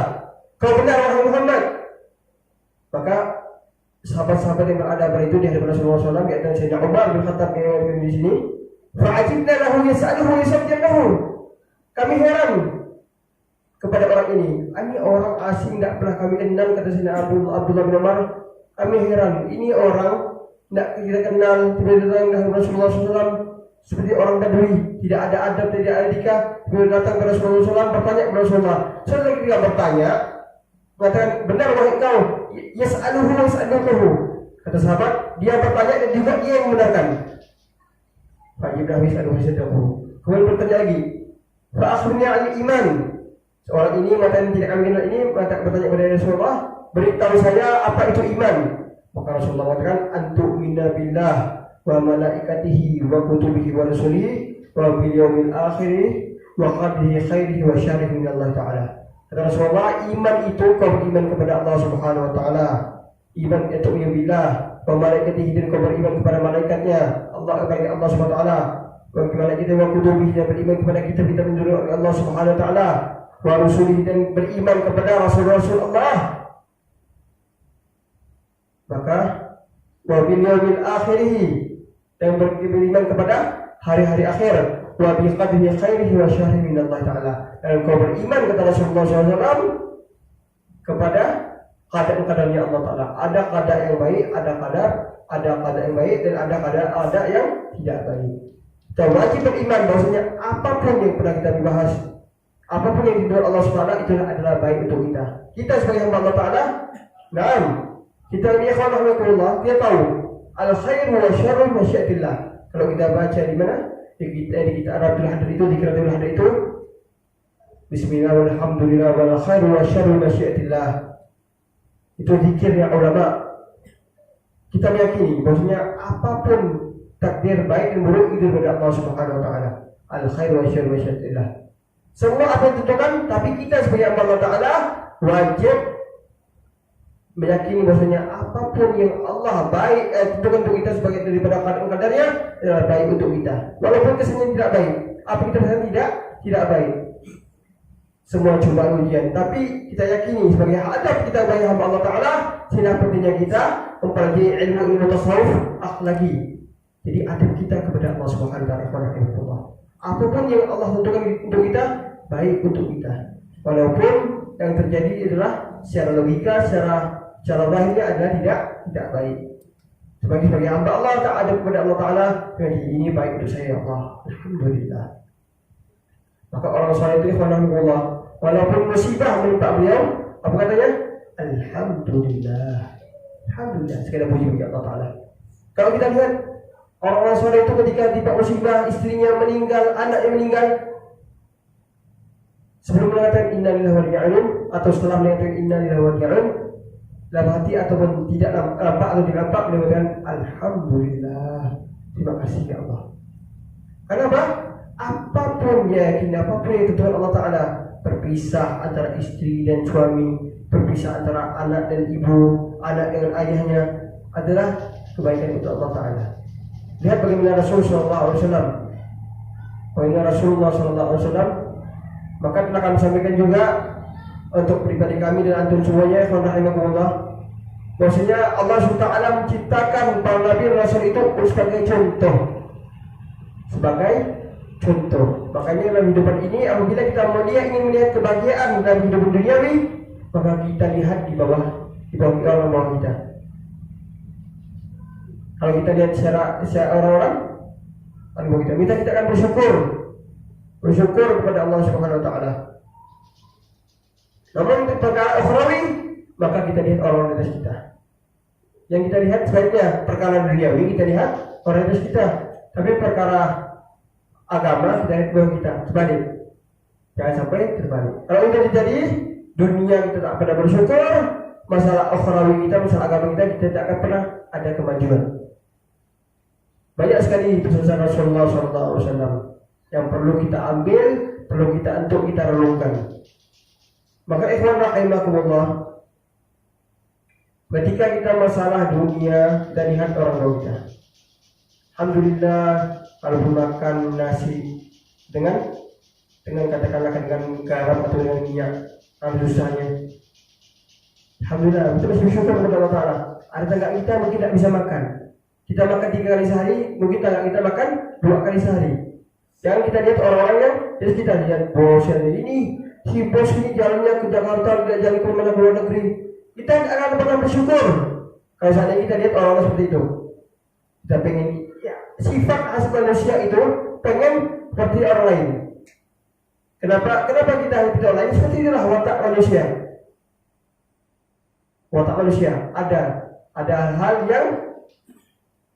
kau benar wahai Muhammad. Maka sahabat-sahabat yang berada pada itu di hadapan Rasulullah SAW, yaitu Sayyidina Umar bin Khattab yang di sini, fa'ajibna lahu yas'aluhu yasabjahu. Kami heran kepada orang ini. Ini orang asing, tidak pernah kami kenal, kata Sayyidina Abdullah bin Umar. Kami heran, ini orang tidak kita kenal, tiba-tiba datang ke Rasulullah SAW seperti orang Badui, tidak ada adab, tidak ada etika. Kemudian datang ke Rasulullah SAW, bertanya kepada Rasulullah. Setelah ketika bertanya, mengatakan, "Benar wahai kau, yas'aluhu yas'aluhu." Kata sahabat, dia bertanya dan juga dia yang membenarkan. Pak Ibrahim yas'aluhu yas'aluhu. Kemudian bertanya lagi, "Fa akhbirni 'anil iman." Seorang ini mengatakan tidak kami kenal ini, bertanya kepada Rasulullah, "Beritahu saya apa itu iman." Maka Rasulullah mengatakan, "Antu'mina billah wa malaikatihi wa kutubihi wa rasulihi wa bil yaumil akhir wa qadrihi khairihi wa syarrihi min Allah Ta'ala." Kata Rasulullah, iman itu kau beriman kepada Allah Subhanahu wa taala. Iman itu billah wa malaikatihi, dan kau beriman kepada malaikatnya, Allah Subhanahu wa taala. Wa malaikatihi wa kutubihi, dan beriman kepada kitab-kitab yang diturunkan oleh Allah Subhanahu wa taala. Wa rusulihi, dan beriman kepada rasul-rasul Allah. Maka wa bil yaumil akhir, dan beriman kepada hari-hari akhir. Wa bi qadri khairihi wa syarrihi min Allah Ta'ala, dan kau beriman kata Rasulullah SAW kepada keadaan-keadaannya Allah Ta'ala. Ada keadaan yang baik, ada keadaan yang baik, dan ada keadaan yang tidak baik. Kita wajib beriman bahwasanya apapun yang pernah kita bahas, apapun yang dibuat Allah SWT itu adalah baik untuk kita. Kita sebagai hamba Allah Ta'ala, naam, kita ini ikhwanahullah, kita tahu al-khairu wa syarru masyiatillah. Kalau kita baca di mana? Di kitab Arabul Hadid itu, di kitab Arabul Hadid itu, bismillah walhamdulillah wal khairu wa syarru masyiatillah. Itu zikirnya ulama. Kita meyakini bahwasanya apapun takdir baik dan buruk itu dari Allah Subhanahu wa taala. Al khairu wa syarru masyiatillah. Semua apa yang ditentukan, tapi kita sebagai hamba Allah Ta'ala wajib meyakini bahwasanya apapun yang Allah baik tentukan untuk kita sebagai daripada qadarnya adalah baik untuk kita. Walaupun kesannya tidak baik, apa kita rasa tidak baik. Semua cobaan ujian, tapi kita yakini sebagai adab kita sebagai hamba Allah Ta'ala, sehingga pentingnya kita mempelajari ilmu tasawuf akhlaki. Jadi adab kita kepada Allah Subhanahu wa taala. Apapun yang Allah tentukan untuk kita baik untuk kita. Walaupun yang terjadi adalah secara logika, secara zahirnya adalah tidak baik. Sebagai hamba Allah Ta'ala kepada Allah Ta'ala, ini baik untuk saya ya Allah. Alhamdulillah. Maka orang saleh itu ikhwanahullah, walaupun musibah menimpa beliau, apa katanya? Alhamdulillah. Alhamdulillah. Sekali puji bagi Allah Ta'ala. Kalau kita lihat orang-orang saleh itu ketika timpa musibah, istrinya meninggal, anaknya meninggal, sebelum mengatakan inna lillahi wa inna ilaihi raji'un atau setelah mengatakan inna lillahi wa inna ilaihi raji'un, dalam hati ataupun tidak nampak atau tidak nampak, dia mengatakan alhamdulillah. Terima kasih ya Allah. Kenapa? Apapun ya, apapun yang ditentukan Allah Ta'ala, berpisah antara istri dan suami, berpisah antara anak dan ibu, anak dengan ayahnya, adalah kebaikan untuk Allah Ta'ala. Lihat bagaimana Rasulullah SAW. Rasulullah SAW, maka telah kami sampaikan juga untuk pribadi kami dan antum semuanya, rahimahumullah, bahwasanya Allah SWT menciptakan para nabi dan rasul itu sebagai contoh. Makanya dalam hidupan ini, apabila kita ingin melihat kebahagiaan dalam hidup duniawi, maka kita lihat di bawah orang bawah kita. Kalau kita lihat secara orang-orang, kita akan bersyukur kepada Allah Subhanahu wa taala. Namun untuk perkara ukhrawi, maka kita lihat orang di atas kita. Yang kita lihat sebaiknya perkara duniawi, kita lihat orang di atas kita. Tapi perkara agama kita lihat bawah kita, terbalik. Jangan sampai terbalik. Kalau itu terjadi, dunia kita tak pernah bersyukur, masalah ukhrawi kita, masalah agama kita tak akan pernah ada kemajuan. Banyak sekali pesan Rasulullah SAW yang perlu kita ambil, perlu kita renungkan. Maka ikhwan rahimakumullah, ketika kita masalah dunia, kita lihat orang kita. Alhamdulillah, kalau makan nasi dengan katakanlah dengan garam atau dengan minyak, susahnya. Alhamdulillah, kita masih bersyukur kepada Allah Ta'ala. Ada tetangga kita mungkin tidak bisa makan. Kita makan 3 kali sehari, mungkin tetangga kita makan 2 kali sehari. Jangan kita lihat orang-orang yang, jadi kita lihat bosnya ini, si bos ini jalannya ke Jakarta, tidak jalan ke mana luar negeri. Kita akan pernah bersyukur kalau seandainya kita lihat orang-orang seperti itu. Kita pengen, ya, sifat asli manusia itu pengen seperti orang lain. Kenapa kita seperti orang lain? Seperti itulah watak manusia. Watak manusia ada hal yang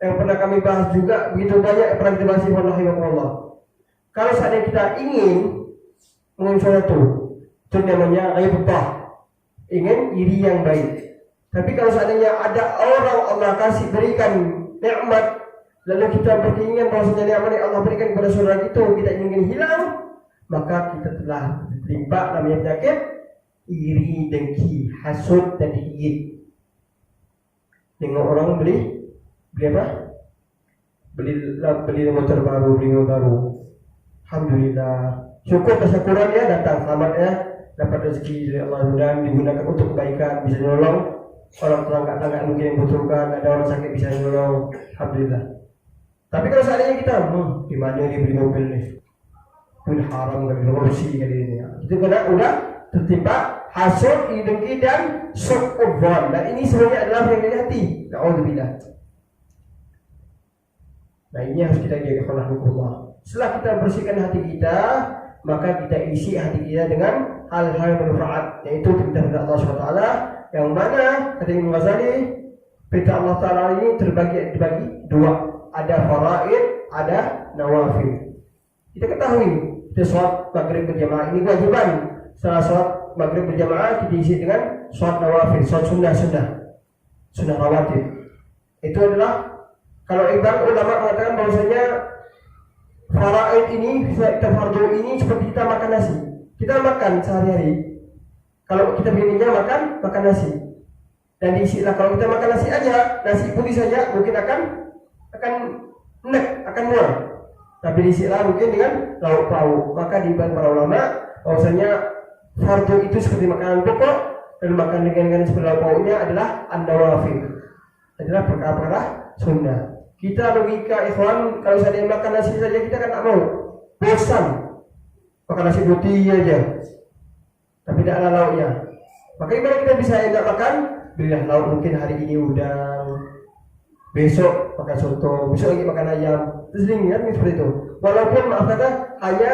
pernah kami bahas juga, begitu banyak pernah kita bahas, Allah. Kalau seandainya kita ingin sesuatu, itu namanya ghibah, ingin iri yang baik. Tapi kalau seandainya ada orang Allah kasih berikan nikmat, lalu kita berkeinginan bahwasanya nikmat yang Allah berikan kepada saudara kita ingin hilang, maka kita telah tertimpa namanya penyakit iri, dengki, hasud dan hiid. Tengok orang beli apa? Beli motor baru, beli mobil baru. Alhamdulillah, syukur tasyakuran ya, datang selamat ya, dapat rezeki dari Allah dan digunakan untuk kebaikan, bisa menolong orang tetangga mungkin yang membutuhkan, ada orang sakit bisa menolong. Alhamdulillah. Tapi kalau seandainya kita di mana dia beli mobil nih, pun haram dari korupsi kali ini, itu udah tertimpa hasud, dengki dan su'udzon. Dan ini sebenarnya adalah yang dari hati. Na'udzubillah. Nah ini harus kita jaga, alhamdulillah. Setelah kita bersihkan hati kita, maka kita isi hati kita dengan hal-hal yang bermanfaat, yaitu perintah Allah SWT, yang mana kata Imam Ghazali, perintah Allah Ta'ala ini terbagi dua, ada faraid, ada nawafil. Kita ketahui, kita sholat maghrib berjamaah ini kewajiban. Setelah sholat maghrib berjamaah, kita isi dengan sholat nawafil, sholat sunnah rawatib. Itu adalah, kalau ibarat ulama mengatakan bahwasanya faraid ini, fardu ini seperti kita makan nasi. Kita makan sehari-hari. Kalau kita bikinnya makan nasi. Dan diisilah, kalau kita makan nasi aja, nasi putih saja mungkin akan enak, akan mual. Tapi diisilah mungkin dengan lauk pauk. Maka dibahas para ulama bahwasanya fardu itu seperti makanan pokok, dan makan dengan seperti lauk pauknya adalah an-nawafil, adalah perkara-perkara sunnah. Kita logika ikhwan, kalau saya makan nasi saja kita kan tak mau, bosan makan nasi putih aja, tapi tidak ada lauknya. Maka ibarat kita bisa enak makan, belilah lauk, mungkin hari ini udang, besok makan soto, besok lagi makan ayam, terus kan seperti itu. Walaupun maaf kata hanya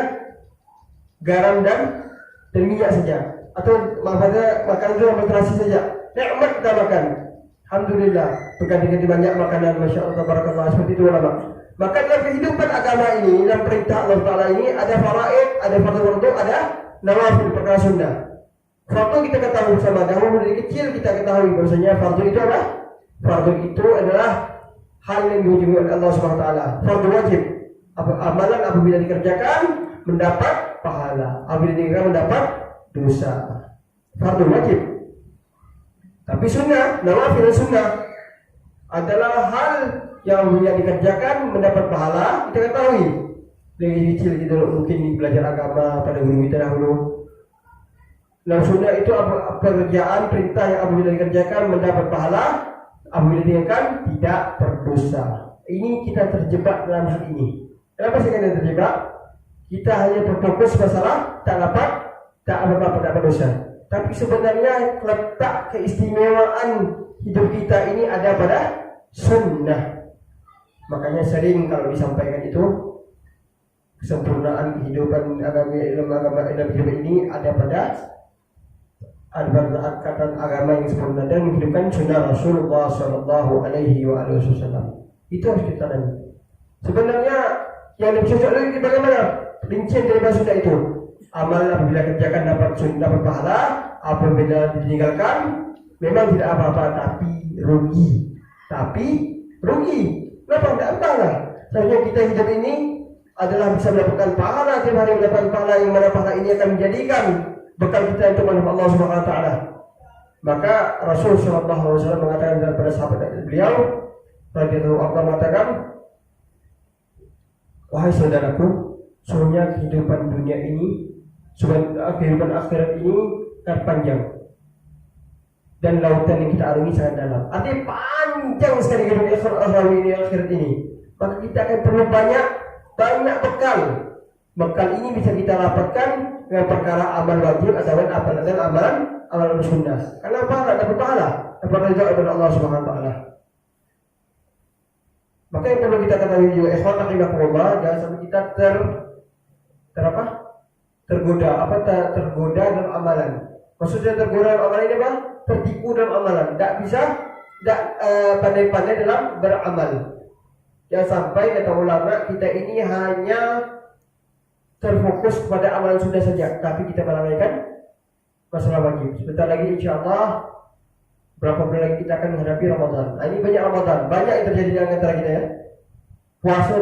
garam dan minyak saja, atau maaf kata makan itu sama terasi saja, nikmat kita makan. Alhamdulillah, berganti-ganti banyak makanan, masya Allah, tabarakallah, seperti itu ulama. Maka dalam kehidupan agama ini, dalam perintah Allah Ta'ala ini, ada faraid, ada fardu, ada nawafil, perkara sunnah. Fardu kita ketahui bersama, dahulu dari kecil kita ketahui bahwasanya fardu itu adalah hal yang diwajibkan oleh Allah Subhanahu Wa Ta'ala. Fardu wajib, amalan apabila dikerjakan mendapat pahala, apabila dikerjakan mendapat dosa. Fardu wajib. Tapi sunnah, nawafil sunnah adalah hal yang dikerjakan mendapat pahala. Kita ketahui dari kecil kita mungkin belajar agama pada guru kita dahulu. Nah, sunnah itu pekerjaan perintah yang apabila dikerjakan mendapat pahala, apabila ditinggalkan tidak berdosa. Ini kita terjebak dalam hal ini. Kenapa sih kita terjebak? Kita hanya berfokus masalah tak apa-apa dosa. Tapi sebenarnya letak keistimewaan hidup kita ini ada pada sunnah. Makanya sering kalau disampaikan itu, kesempurnaan kehidupan agama dalam hidup ini ada pada angkatan agama yang sempurna dan menghidupkan sunnah Rasulullah Sallallahu Alaihi Wasallam. Itu harus kita tanya. Sebenarnya yang lebih cocok lagi bagaimana rincian dari sunnah itu? Amal apabila kerjakan dapat pahala, apabila ditinggalkan memang tidak apa-apa, tapi rugi. Kenapa tidak pahala? Seharusnya kita hidup ini adalah bisa mendapatkan pahala, tiap hari mendapatkan pahala, yang mana pahala ini akan menjadikan bekal kita untuk menghadap Allah Subhanahu Wa Taala. Maka Rasul Sallallahu Alaihi Wasallam mengatakan kepada sahabat beliau, radhiyallahu anhu, mengatakan, wahai saudaraku, sesungguhnya kehidupan dunia ini, kehidupan akhirat ini kan panjang, dan lautan yang kita arungi sangat dalam. Artinya panjang sekali kehidupan ini akhirat ini. Maka kita akan perlu banyak bekal. Bekal ini bisa kita dapatkan dengan perkara amal wajib atau amalan sunnah. Karena pahala, dapat pahala, dapat ridha dari Allah Subhanahu Wa Taala. Maka yang perlu kita ketahui juga, ikhwan rahimakumullah, jangan sampai kita tergoda dalam amalan. Maksudnya tergoda dalam amalan ini apa? Tertipu dalam amalan. Tidak pandai-pandai dalam beramal. Jangan sampai kata ulama kita ini hanya terfokus kepada amalan sunnah saja, tapi kita melalaikan masalah wajib. Sebentar lagi insyaallah berapa bulan lagi kita akan menghadapi Ramadan. Nah, ini banyak Ramadan, banyak yang terjadi di antara kita ya. Puasa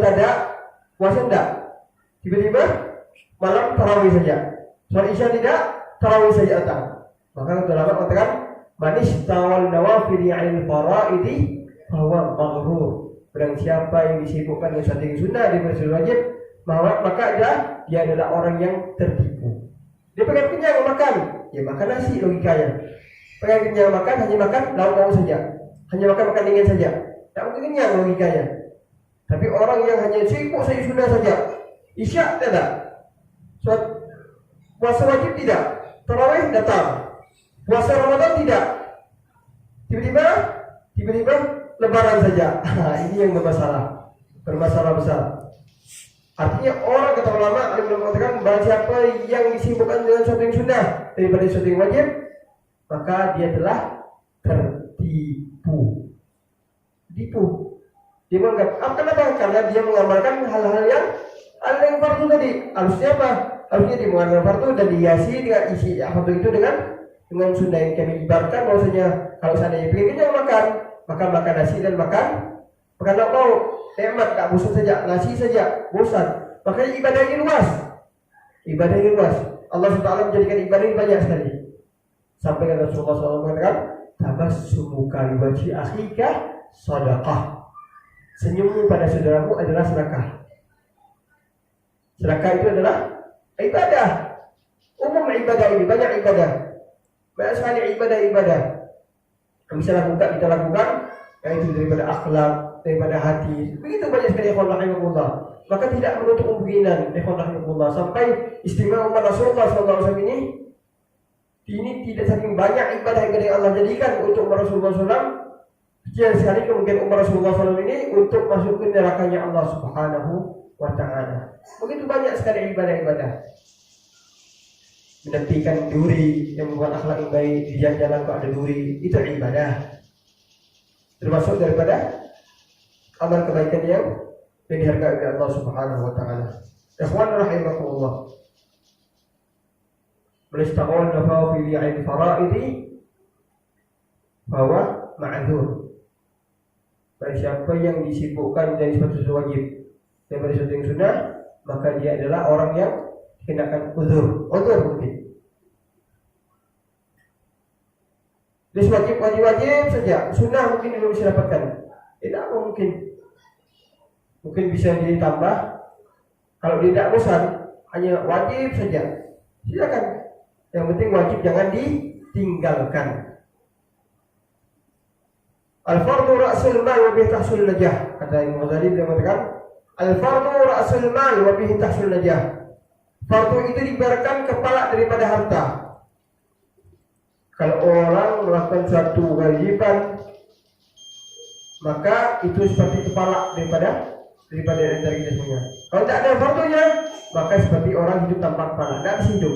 tidak. Tiba-tiba malam tarawih saja. Sholat isya tidak, tarawih saja datang. Maka ulama mengatakan, manis tawal nawafili 'anil faraidi fahuwa maghrur. Barang siapa yang disibukkan dengan sesuatu yang sunnah di bawah wajib, maka dia adalah orang yang tertipu. Dia pengen kenyang makan, ya makan nasi logikanya. Pengen kenyang makan, hanya makan lauk saja, hanya makan ringan saja, tak mungkin kenyang logikanya. Tapi orang yang hanya sibuk saja sunnah saja, isya tidak, puasa wajib tidak, tarawih datang, puasa Ramadan tidak, tiba-tiba lebaran saja. Ini yang bermasalah besar. Artinya orang, kata ulama, alim mengatakan barang siapa yang disibukkan dengan sesuatu yang sunnah daripada sesuatu yang wajib, maka dia telah tertipu. Dia menganggap, kenapa? Karena dia mengamalkan hal-hal yang fardu tadi. Harusnya apa? Harusnya dia mengamalkan fardu dan dihiasi dengan isi fardu itu dengan sunnah. Yang kami ibaratkan bahwasanya kalau seandainya ingin kenyang makan, maka makan nasi dan makan lauk. Nikmat, tak bosan saja, nasi saja bosan. Makanya ibadah ini luas. Allah SWT menjadikan ibadah ini banyak sekali. Sampai Rasulullah SAW mengatakan, tabassumuka liwajhi akhika sadaqah. Senyummu pada saudaramu adalah sedekah. Sedekah itu adalah ibadah. Umum ibadah ini, banyak ibadah. Banyak sekali ibadah. Yang kita lakukan, yaitu daripada akhlak, daripada hati. Begitu banyak sekali ikhwan rahimahullah. Maka tidak menutup kemungkinan ikhwan rahimahullah sampai istimewa umat Rasulullah SAW ini tidak saking banyak ibadah yang Allah jadikan untuk umat Rasulullah SAW. Sekian sekali kemungkinan umat Rasulullah SAW ini untuk masuk ke nerakanya Allah Subhanahu wa Ta'ala. Begitu banyak sekali ibadah-ibadah. Menepikan duri yang membuat akhlak yang baik, di jalan kok ada duri, itu ibadah. Termasuk daripada amal kebaikan yang dihargai oleh Allah Subhanahu wa Ta'ala. Ikhwan rahimakumullah. Melistaqal nafafili al-fara'idi bahwa ma'adzur. Bagi siapa yang disibukkan dari sesuatu wajib daripada sesuatu yang sunnah, maka dia adalah orang yang dikenakan uzur mungkin. Dia wajib saja, sunnah mungkin belum bisa dapatkan. Tidak mungkin. Mungkin bisa ditambah. Kalau dia tidak bosan, hanya wajib saja, silakan. Yang penting wajib jangan ditinggalkan. Al-fardu ra'sul mal wa bihi tahsul najah. Kata Imam Ghazali, dia mengatakan al-fardu ra'sul mal wa bihi tahsul najah. Fardu itu diibaratkan kepala daripada harta. Kalau orang melakukan suatu kewajiban, maka itu seperti kepala daripada antara kita semuanya. Kalau tak ada fardunya, maka seperti orang hidup tanpa kepala, tidak bisa hidup.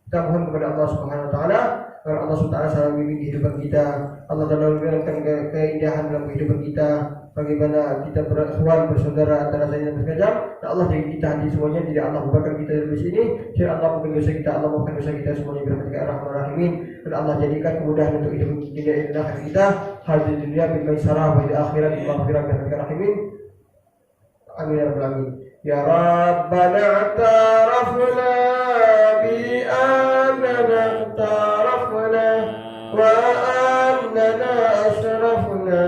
Kita mohon kepada Allah Subhanahu wa Ta'ala agar Allah Subhanahu wa Ta'ala selalu membimbing kehidupan kita. Allah selalu memberikan keindahan dalam kehidupan kita. Bagaimana kita bersaudara antara saya dan sekejap. Dan Allah jadi kita hati semuanya. Tidak Allah bubarkan kita dari sini. Tidak Allah bukan dosa kita. Allah bukan dosa kita semuanya. Birahmatika arhamar rahimin. Dan Allah jadikan kemudahan untuk hidup dunia dan akhirat kita. Hadis dunia bil maisarah wa bil akhirat bil maghfirah birahmatika rahimin. Amin ya rabbal alamin. Ya Rabbana atarafna bi annana atarafna wa annana ashrafna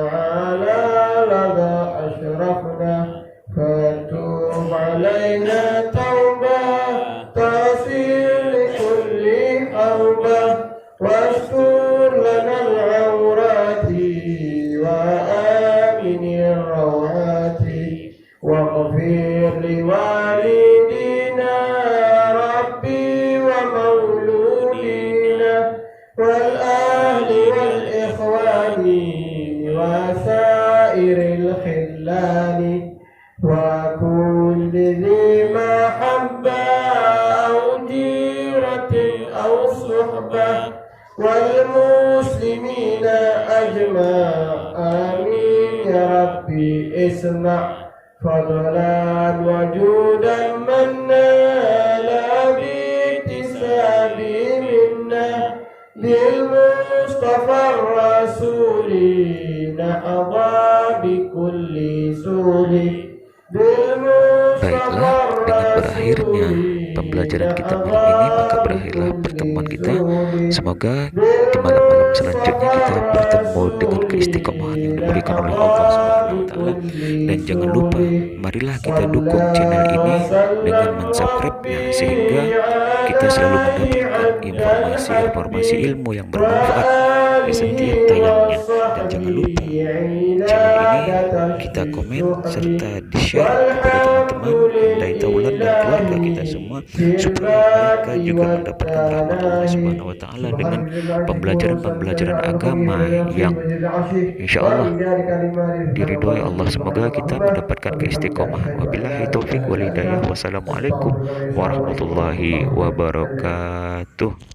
ala ladha ashrafna fatub alaina tawbah tasir likulli hawbah wastur lana al-awrati wa aminir rawati واغفر لوالدينا ربي ومولودينا والأهل والإخوان وسائر الخلان وكل ذي محبة أو جيرة أو صحبة والمسلمين أجمع آمين يا ربي اسمع فضلا وجودا منا لا باكتساب منا بالمصطفى الرسول نحظى بكل سول Baiklah, dengan berakhirnya pembelajaran kita malam ini, maka berakhirlah pertemuan kita. Semoga di malam-malam selanjutnya kita bertemu dengan keistiqomahan yang diberikan oleh Allah Subhanahu wa Ta'ala. Dan jangan lupa, marilah kita dukung channel ini dengan mensubscribe-nya, sehingga kita selalu mendapatkan informasi ilmu yang bermanfaat di setiap tayangnya. Dan jangan lupa, channel ini kita komen serta di-share kepada teman-teman. Andai taulan dan keluarga kita semua, supaya mereka juga mendapatkan rahmat Allah Subhanahu wa taala dengan pembelajaran agama yang insya Allah diridhoi Allah. Semoga kita mendapatkan keistiqomahan. Wabillahi taufik wal hidayah. Wassalamualaikum warahmatullahi wabarakatuh.